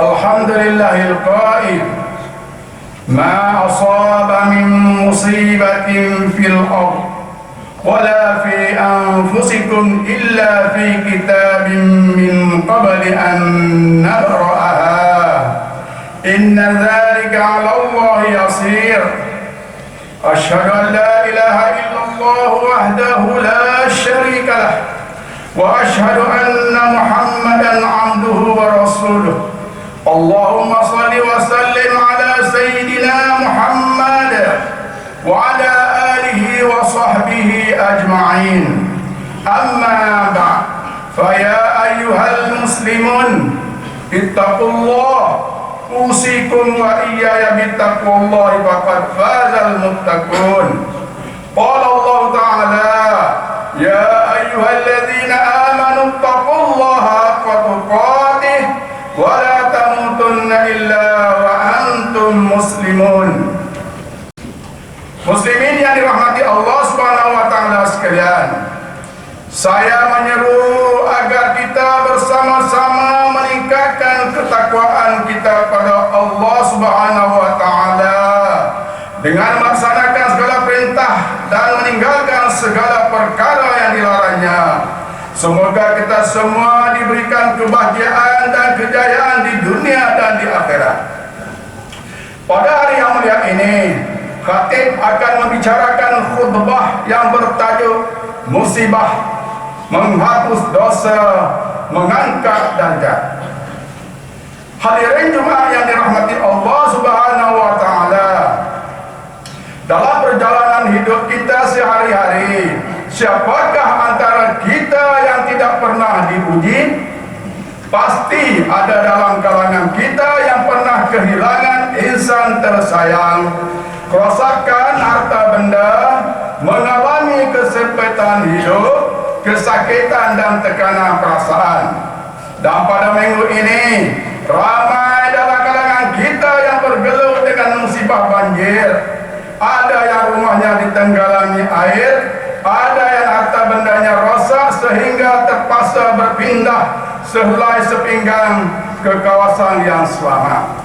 الحمد لله القائل ما أصاب من مصيبة في الأرض ولا في أنفسكم إلا في كتاب من قبل أن نبرأها إن ذلك على الله يسير أشهد أن لا إله إلا الله وحده لا شريك له وأشهد أن محمدا عبده ورسوله اللهم صل وسلم على سيدنا محمد وعلى آله وصحبه أجمعين أما بعد فيا أيها المسلمون اتقوا الله أوصيكم وإياي بتقوى الله فقد فاز المتقون قال الله تعالى يا أيها الذين آمنوا اتقوا الله حق تقاته ولا تموتن إلا وأنتم مسlimun. Muslimin yang dirahmati Allah Subhanahu wa taala sekalian, saya menyeru agar kita bersama-sama meningkatkan ketakwaan kita pada Allah Subhanahu wa taala dengan melaksanakan segala perintah dan meninggalkan segala perkara yang dilarangnya. Semoga kita semua diberikan kebahagiaan dan kejayaan di dunia dan di akhirat. Pada hari yang mulia ini, khatib akan membicarakan khutbah yang bertajuk musibah, menghapus dosa, mengangkat derajat. Hadirin Jumat yang dirahmati Allah Subhanahu wa taala, dalam perjalanan hidup kita sehari-hari, siapakah antara kita yang tidak pernah diuji? Pasti ada dalam kalangan kita yang pernah kehilangan insan tersayang, kerosakan harta benda, mengalami kesempitan hidup, kesakitan dan tekanan perasaan. Dan pada minggu ini, ramai dalam kalangan kita yang bergelut dengan musibah banjir. Ada yang rumahnya ditenggelami air, ada yang harta bendanya rosak sehingga terpaksa berpindah sehelai sepinggang ke kawasan yang selamat.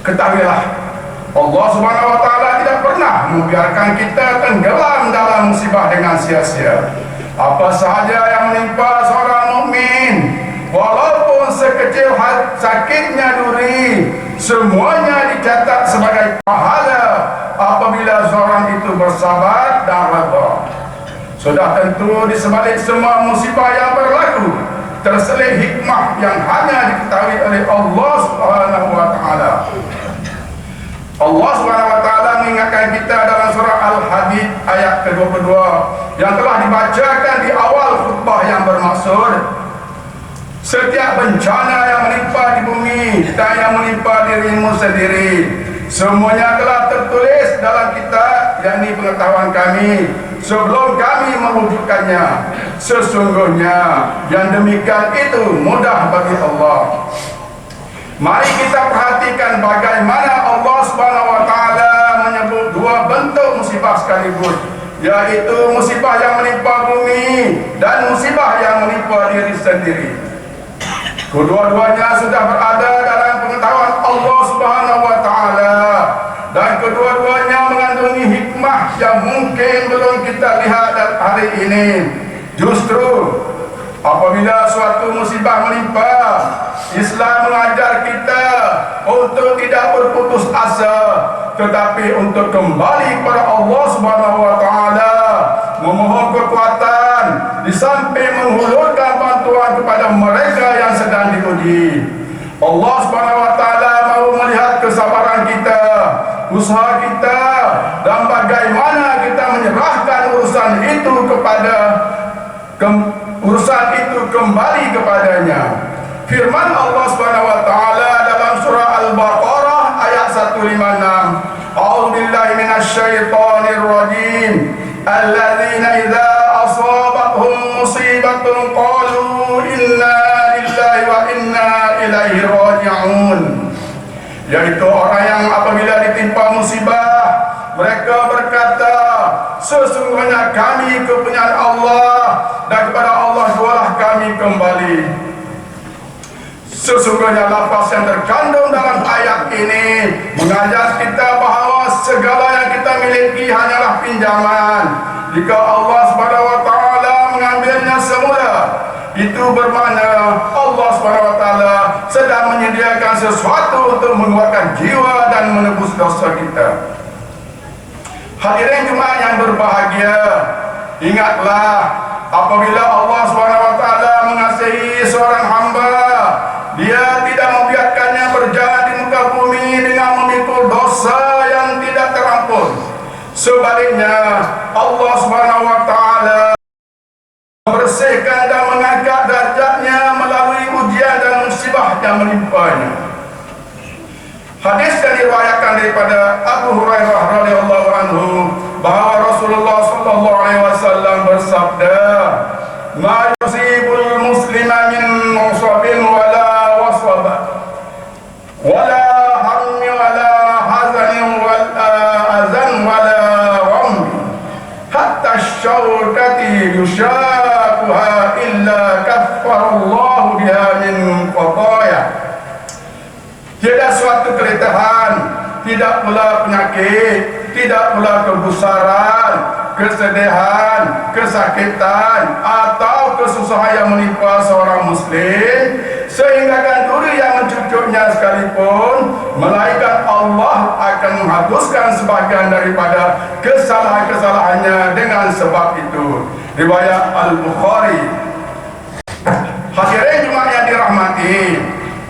Ketahuilah, Allah Subhanahu wa taala tidak pernah membiarkan kita tenggelam dalam musibah dengan sia-sia. Apa sahaja yang menimpa seorang mukmin, walaupun sekecil sakitnya duri, semuanya dicatat sebagai pahala apabila seorang itu bersabar dan redha. Sudah tentu di sebalik semua musibah yang berlaku terselit hikmah yang hanya diketahui oleh Allah Subhanahu wa taala. Allah Subhanahu wa taala mengingatkan kita dalam surah Al-Hadid ayat ke-22 yang telah dibacakan di awal khutbah yang bermaksud setiap bencana yang menimpa di bumi dan yang menimpa dirimu sendiri, semuanya telah tertulis dalam kitab, yakni pengetahuan kami sebelum kami mewujudkannya. Sesungguhnya yang demikian itu mudah bagi Allah. Mari kita perhatikan bagaimana Allah Subhanahu wa taala menyebut dua bentuk musibah sekaligus, yaitu musibah yang menimpa bumi dan musibah yang menimpa diri sendiri. Kedua-duanya sudah berada dalam pengetahuan Allah Subhanahu wa taala dan kedua-duanya mengandungi hikmah yang mungkin belum kita lihat hari ini. Justru apabila suatu musibah menimpa, Islam mengajar kita untuk tidak berputus asa, tetapi untuk kembali kepada Allah Subhanahu wa taala, memohon kekuatan di samping menghulurkan bantuan kepada mereka yang sedang diuji. Allah Subhanahu wa taala mahu melihat kesabaran kita, usaha kita, dan bagaimana kita menyerahkan urusan itu kembali kepadanya. Firman Allah Subhanahu wa taala dalam surah Al-Baqarah ayat 156, A'udzu billahi minasyaitonir rajim. Alladzina idza asabathum musibatun qalu inna lillahi wa inna ilaihi raji'un. Yaitu orang yang apabila ditimpa musibah, mereka berkata, sesungguhnya kami kepunyaan Allah dan kepada Allah jualah kami kembali. Sesungguhnya lafaz yang terkandung dalam ayat ini mengajar kita bahawa segala yang kita miliki hanyalah pinjaman. Jika Allah Subhanahu wa taala mengambilnya semula, itu bermakna Allah Subhanahu wa taala sedang menyediakan sesuatu untuk menguatkan jiwa dan menebus dosa kita. Hadirin jemaah yang berbahagia, ingatlah apabila Allah Subhanahu wa taala mengasihi seorang hamba, Dia tidak membiarkannya berjalan di muka bumi dengan memikul dosa yang tidak terampun. Sebaliknya, Allah Subhanahu wa taala membersihkan dan mengangkat derajatnya melalui ujian dan musibah yang menimpanya. Hadis yang diriwayatkan daripada Abu Hurairah radhiyallahu anhu bahawa Rasulullah sallallahu alaihi wasallam bersabda, "Ma yusibul muslima min musabin wala wasaba wala hammi wala hazanin wala azan wala gham hatta syaukati yushakuha illa kaffarallahu biha min qadaya." Tiada suatu keletihan, tidak pula penyakit, tidak pula kegusaran, kesedihan, kesakitan atau kesusahan yang menimpa seorang muslim, sehingga kan duri yang mencucuknya sekalipun, melainkan Allah akan menghapuskan sebahagian daripada kesalahan-kesalahannya dengan sebab itu. Riwayat Al-Bukhari. Hadirin jemaah yang dirahmati,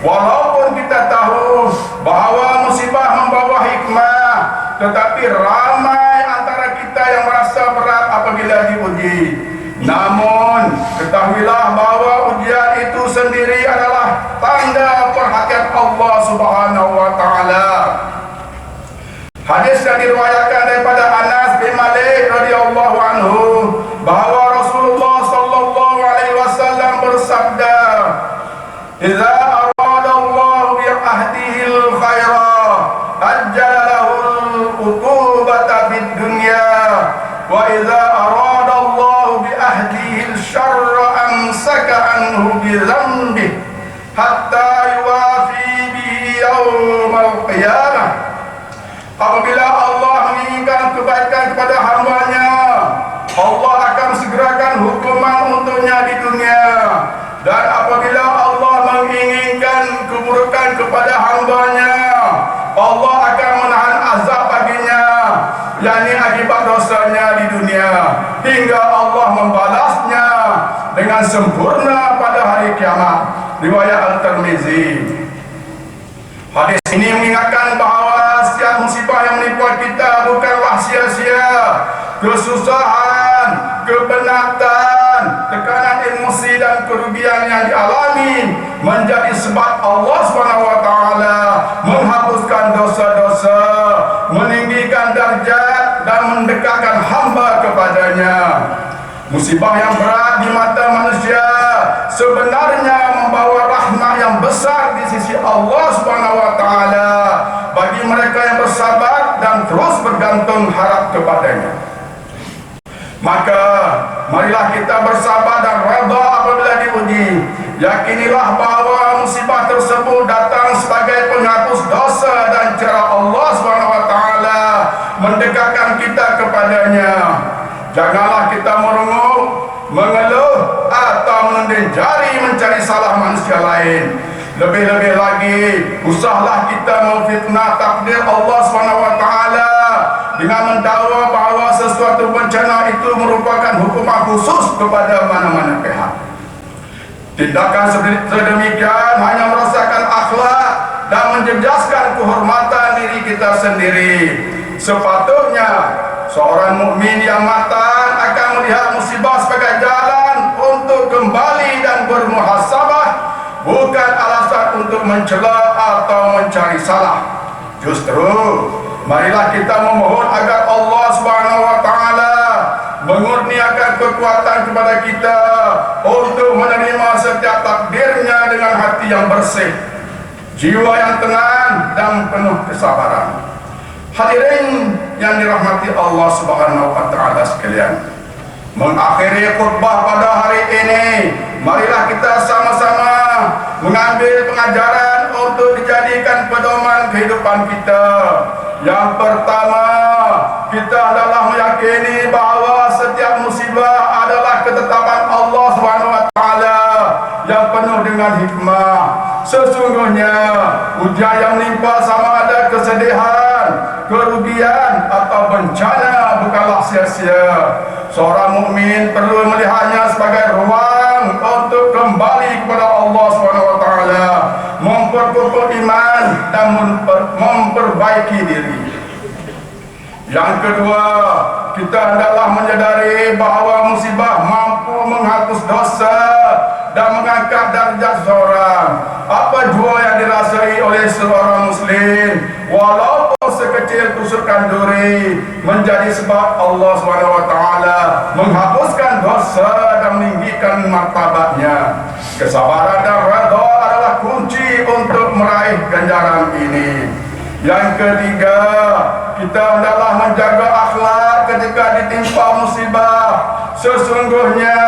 walaupun kita tahu bahawa musibah membawa hikmah, tetapi ramai antara kita yang merasa berat apabila diuji. Namun, ketahuilah bahawa ujian itu sendiri adalah tanda perhatian Allah Subhanahu wa taala. Hadis yang diriwayatkan daripada Anas bin Malik radhiyallahu anhu bahawa Rasulullah sallallahu alaihi wasallam bersabda, "Idza arada Allah bi ahdihil khaira ajjala lahul uqubata fid dunya wa idza arada Allah bi ahdihil syarra amsaka anhu bi dhanbi hatta yuwafi bi yaumal qiyamah." Apabila Allah menginginkan kebaikan kepada hamba-Nya, Allah akan segerakan hukuman untuknya di dunia. Dan apabila Allah menginginkan keburukan kepada hamba-Nya, Allah akan menahan azab baginya, yakni akibat dosanya di dunia, hingga Allah membalasnya dengan sempurna pada hari kiamat. Riwayat Al-Tirmizi. Hadis ini mengingatkan bahawa setiap musibah yang menimpa kita bukanlah sia-sia. Kesusahan, kepenatan, tekanan emosi dan kerugian yang dialami menjadi sebab Allah SWT menghapuskan dosa-dosa, meninggikan darjat dan mendekatkan hamba kepadanya. Musibah yang berat di mata manusia sebenarnya membawa rahmat yang besar di sisi Allah SWT bagi mereka yang bersabar dan terus bergantung harap kepadanya. Maka marilah kita bersabar dan redha apabila diuji. Yakinilah bahawa musibah tersebut datang sebagai penghapus dosa dan cara Allah SWT mendekatkan kita kepadanya. Janganlah kita merungut, mengeluh atau menunding jari mencari salah manusia lain. Lebih-lebih lagi, usahlah kita memfitnah takdir Allah SWT dengan mendakwa bahawa sesuatu bencana itu merupakan hukuman khusus kepada mana-mana pihak. Tindakan sedemikian hanya merosakkan akhlak dan menjejaskan kehormatan diri kita sendiri. Sepatutnya seorang mukmin yang matang akan melihat musibah sebagai jalan untuk kembali dan bermuhasabah, bukan alasan untuk mencela atau mencari salah. Justru marilah kita memohon agar Allah Subhanahu wa taala mengurniakan kekuatan kepada kita untuk menerima setiap takdirnya dengan hati yang bersih, jiwa yang tenang dan penuh kesabaran. Hadirin yang dirahmati Allah Subhanahu wa taala sekalian, mengakhiri khutbah pada hari ini, marilah kita sama-sama mengambil pengajaran untuk dijadikan pedoman kehidupan kita. Yang pertama, kita adalah meyakini bahawa setiap musibah adalah ketetapan Allah SWT yang penuh dengan hikmah. Sesungguhnya ujian yang menimpa sama ada kesedihan, kerugian atau bencana bukanlah sia-sia. Seorang mukmin perlu melihatnya sebagai ruang untuk kembali kepada Allah SWT, memperkukuh iman dan memperbaiki diri. Yang kedua, kita hendaklah menyadari bahawa musibah mampu menghapus dosa dan mengangkat darjat seseorang. Apa jua yang dirasai oleh seorang muslim, walaupun sekecil tusukan duri, menjadi sebab Allah SWT menghapuskan dosa dan meninggikan martabatnya. Kesabaran dan redha adalah kunci untuk meraih ganjaran ini. Yang ketiga, kita hendaklah menjaga akhlak ketika ditimpa musibah. Sesungguhnya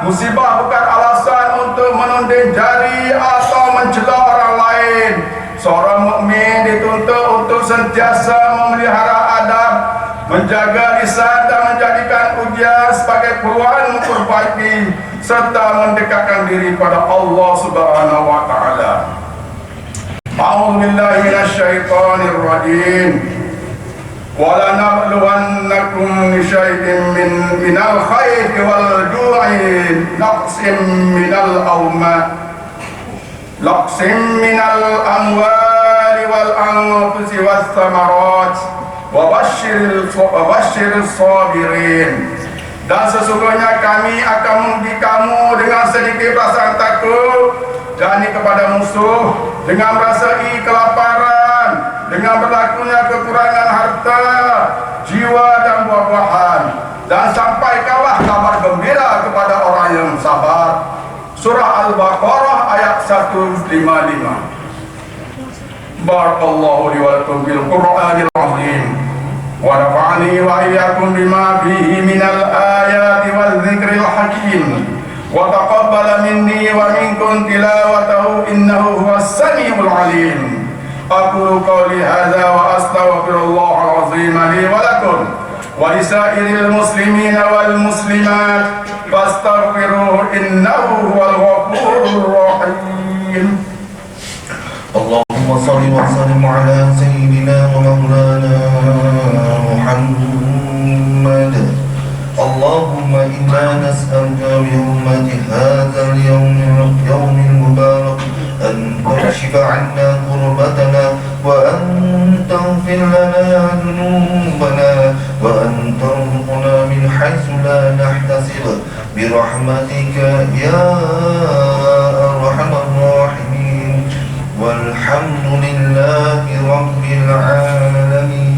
musibah bukan alasan untuk menunding jari atau mencela orang lain. Seorang mukmin dituntut untuk sentiasa memelihara adab, menjaga lisan dan menjadikan ujian sebagai peluang memperbaiki serta mendekatkan diri pada Allah Subhanahu wa taala. A'udzu billahi minasyaitonir rajim. Wala nabluwannakum bisyai'in minal khayri wal ju'i naqsim minal amwali wal anfusi was thamarat wa basyiril sabirin. Dan sesungguhnya kami akan menguji kamu dengan sedikit perasaan takut, yakni kepada musuh, dengan merasai kelaparan, dengan berlakunya kekurangan harta, jiwa dan buah-buahan, dan sampaikanlah kabar gembira kepada orang yang sabar. Surah Al-Baqarah ayat 155. Barakallahu li wa lakum bil Qur'anil azim. Wa nafa'ani wa iyyakum bima fihi minal ayati wal dzikril hakim. Wa taqabbala minni wa minkum tilawatahu innahu huwas samiul alim. Aqulu qawli hadza wa astaghfirullahal azim li wa lakum wa lisairil muslimina wal muslimat fastaghfiruhu innahu huwal ghafurur rahim. Allahumma shalli wa sallim ala sayyidina wa maulana Muhammad. Allahumma inna nas'aluka bi hurmati hadzal yawmil mubarak an takshifa 'anna kurbatana wa an taghfir lana dhunubana wa an tarzuqna min haitsu la nahtasib bi rahmatika ya arhamar rahimin. Walhamdulillahi rabbil alamin.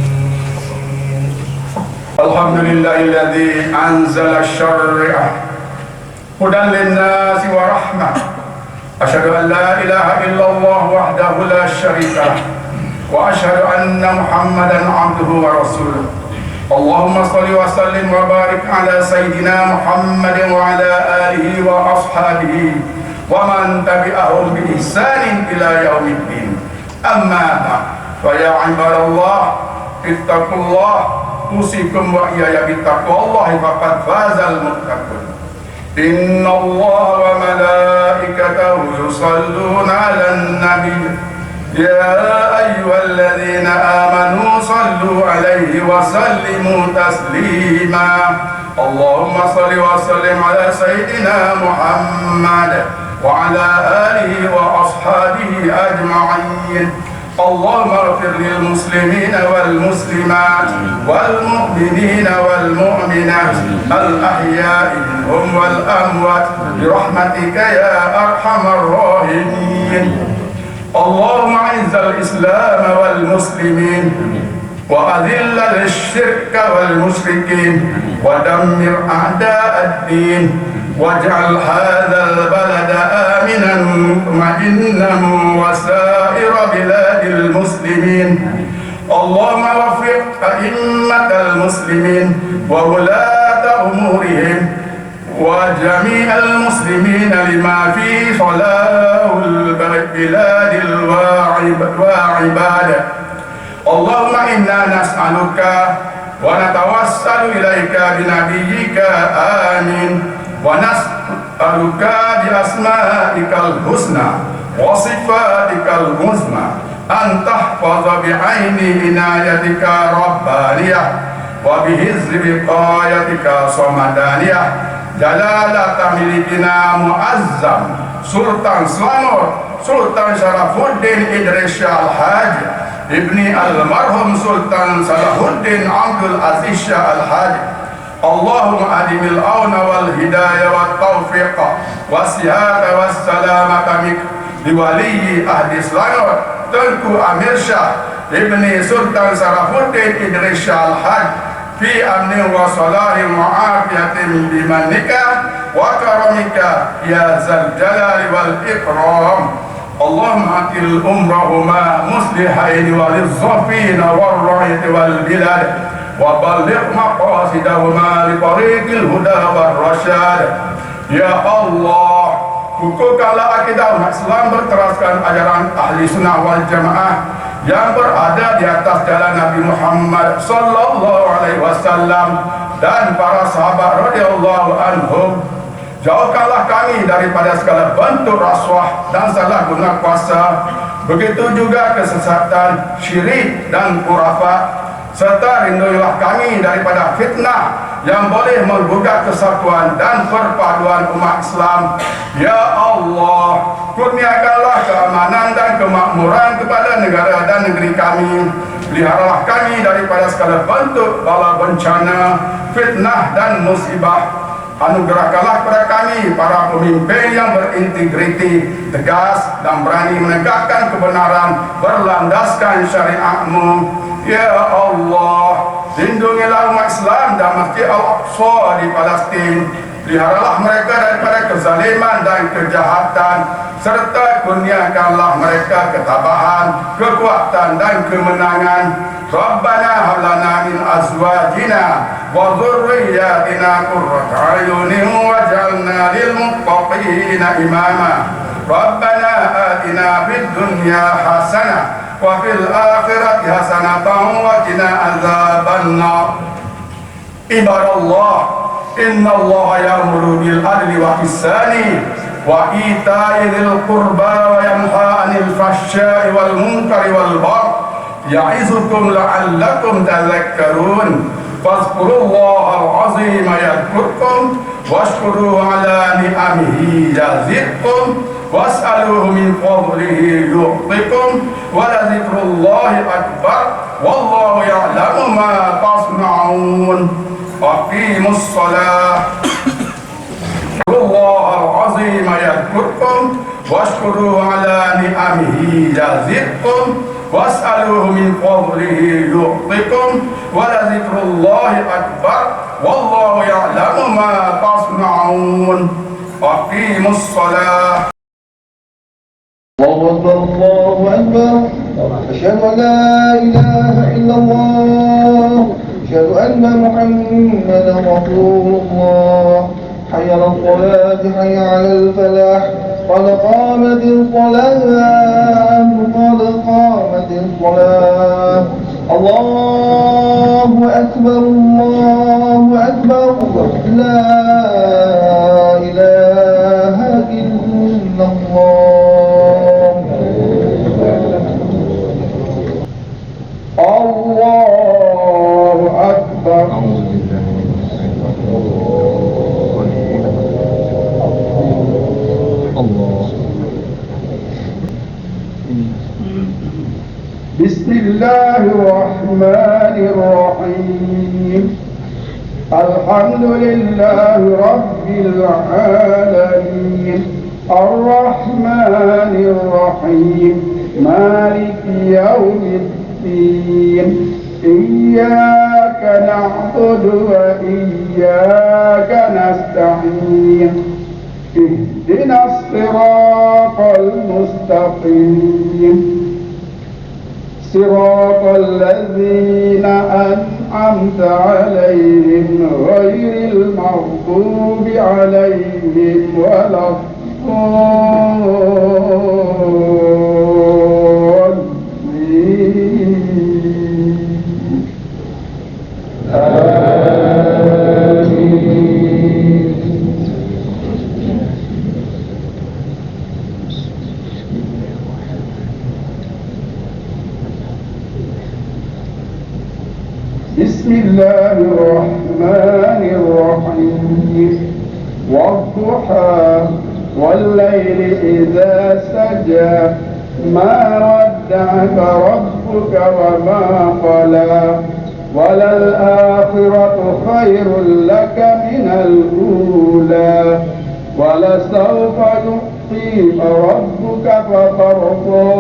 Alhamdulillahilladzi anzala asy-syari'ah hudan lin-nasi wa rahmah. Asyhadu an la ilaha illallah wahdahu la syarika lah wa asyhadu anna Muhammadan 'abduhu wa rasuluh. Allahumma shalli wa sallim wa barik ala sayyidina Muhammadin wa ala alihi wa ashabihi wa man tabi'ahum bi ihsanin ila yaumiddin. Amma ba'd. Fa ya ibadallah ittaqullah usikum wa iyaya bittaqwallahi faqad fazal muttaqun. Inna Allah wa malaikatahu yusalluna 'alan nabiy ya ayyuhalladzina amanu sallu 'alaihi wa sallimu taslima. Allahumma shalli wa sallim ala sayyidina Muhammad wa ala alihi wa ashabihi ajma'in. اللهم اغفر للمسلمين والمسلمات والمؤمنين والمؤمنات الأحياء منهم والأموات برحمتك يا أرحم الراحمين. اللهم أعز الإسلام والمسلمين وأذل الشرك والمشركين ودمر أعداء الدين واجعل هذا البلد آمنا مطمئنا وسائر بلاد المسلمين. اللهم وفق أئمة المسلمين وولاة أمورهم وجميع المسلمين لما فيه صلاح البلاد وعباده. اللهم إنا نسألك ونتوسل إليك بنبيك آمين ونسألك بأسمائك الحسنى وصفاتك العظمى أن تحفظ بعين عنايتك ربانية وبحفظ وقايتك صمدانية جلالة ملكنا معظم Sultan Slamet Sultan Syarafuddin Idris Al-Haj Ibni Almarhum Sultan Salahuddin Abdul Aziz Shah Al-Haj. Allahumma adimil awna wal hidayah wal taufiqa wasihata wassalamata mik diwaliyi ahdi Slamet Tengku Amir Shah Ibni Sultan Salahuddin Idris Shah Al-Haj fi amni wa salahi mu'afiyatin bimanika wa karamika ya zal jalali wal ikram. Allahumma atil umrahuma muslihaini walizzafina warra'iti wal bilad wa balligh maqasidahuma li tariqil huda war rasyad. Ya Allah, kukuhkanlah akidah umat Islam berteraskan ajaran ahli sunnah wal jamaah yang berada di atas jalan Nabi Muhammad sallallahu alaihi wasallam dan para sahabat radhiyallahu anhum. Jauhkanlah kami daripada segala bentuk rasuah dan salah guna kuasa, begitu juga kesesatan, syirik dan khurafat, serta rinduilah kami daripada fitnah yang boleh menggugat kesatuan dan perpaduan umat Islam. Ya Allah, kurniakanlah keamanan dan kemakmuran kepada negara dan negeri kami. Peliharalah kami daripada segala bentuk bala bencana, fitnah dan musibah. Anugerahkanlah kepada kami para pemimpin yang berintegriti, tegas dan berani menegakkan kebenaran berlandaskan syariat-Mu. Ya Allah, lindungilah umat Islam dan Masjid Al-Aqsa di Palestin. Peliharalah mereka daripada kezaliman dan kejahatan, serta kurniakanlah mereka ketabahan, kekuatan dan kemenangan. Rabbana hab lana min azwajina wa dhurriyyatina qurrata a'yunin waj'alna lil muttaqina imama. Rabbana atina fid dunya hasanah wa fil akhirati hasanatan wa qina adzabannar. Ibadallah, innallaha ya'muru bil adli wa ihsani wa ita'i dzil qurba wa yanha 'anil fahsya'i wal munkari wal baghi ya'izukum la'allakum tadhakkarun. Fazkurullaha al-'azima yadhkurkum washkuruhu 'ala ni'amihi yazidkum was'aluhu min fadlihi yu'tikum wa la dzikrullahi akbar wallahu ya'lamu ma tasna'un. Aqimus shalah. Fazkurullaha al-'azima yadhkurkum washkuruhu 'ala ni'amihi yazidkum was'aluhu min fadlihi yu'tikum wa la dzikrullahi akbar wallahu ya'lamu ma tasna'un. Aqimus shalah. Allahu akbar, Allahu akbar. Asyhadu an la ilaha illallah, asyhadu anna Muhammadan rasulullah. Hayya 'alal shalah, hayya 'alal falah. قد قامت الصلاة قد قامت الصلاة. الله أكبر الله أكبر لا إله إلا الله. الله أكبر. بسم الله الرحمن الرحيم. الحمد لله رب العالمين الرحمن الرحيم مالك يوم الدين. إياك نعبد وإياك نستعين. اهدنا الصراط المستقيم صراط الذين أنعمت عليهم غير المغضوب عليهم ولا الضالين. بسم الله الرحمن الرحيم والضحى والليل إذا سجى ما ودعك ربك وما قلى وللآخرة خير لك من الأولى ولسوف يعطيك ربك فترضى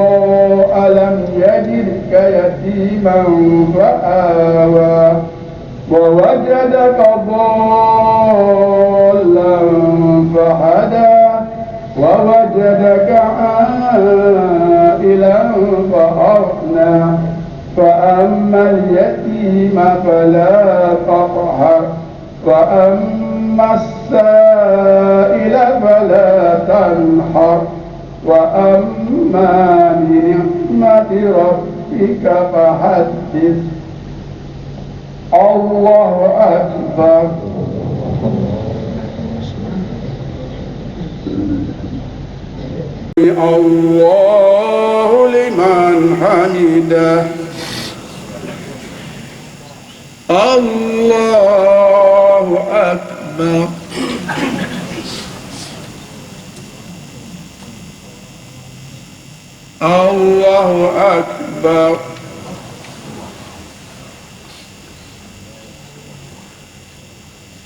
ألم يجدك يتيما فآوى ووجدك ضالا فهدى ووجدك عائلا فأغنى فأما اليتيم فلا تقهر وأما السائل فلا تنحر وأما بنعمة ربك فحدث الله أكبر. الله لمن حمده. الله أكبر. الله أكبر.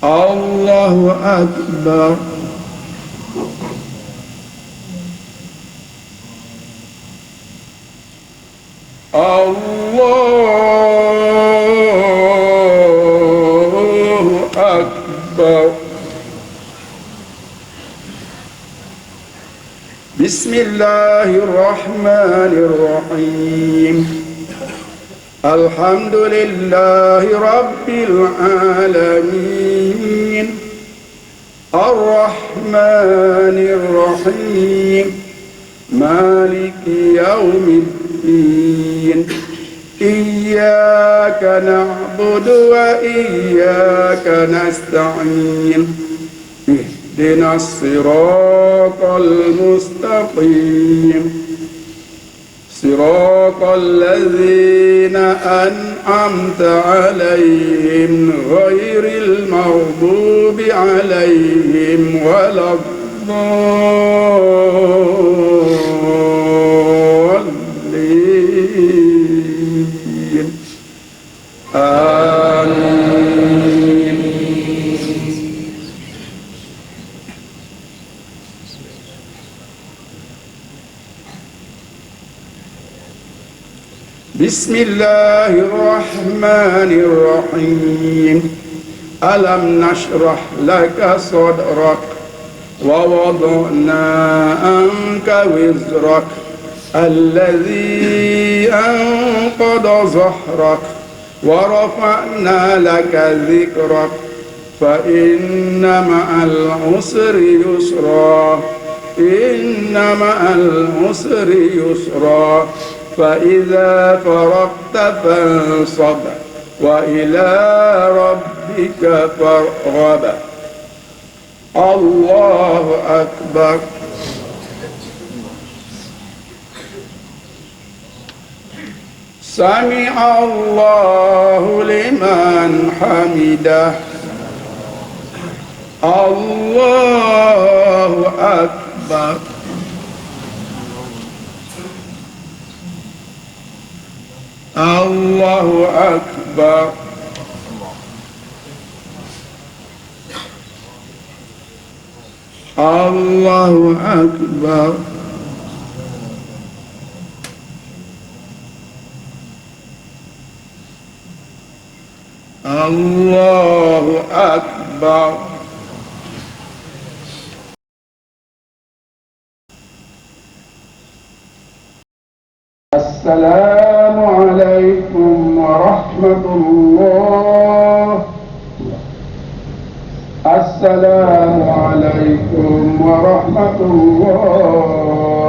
الله أكبر. الله أكبر. بسم الله الرحمن الرحيم الحمد لله رب العالمين الرحمن الرحيم مالك يوم الدين إياك نعبد وإياك نستعين اهدنا الصراط المستقيم صراط الذين أنعمت عليهم غير المغضوب عليهم ولا الضالين آمين. بسم الله الرحمن الرحيم ألم نشرح لك صدرك ووضعنا عنك وزرك الذي أنقض ظهرك ورفعنا لك ذكرك فإن مع العسر يسرا إن مع العسر يسرا فإذا فرغت فانصب وإلى ربك فارغب. الله أكبر. سمع الله لمن حمده. الله أكبر. الله أكبر. الله أكبر. الله أكبر. السلام عليكم ورحمة الله. السلام عليكم ورحمة الله.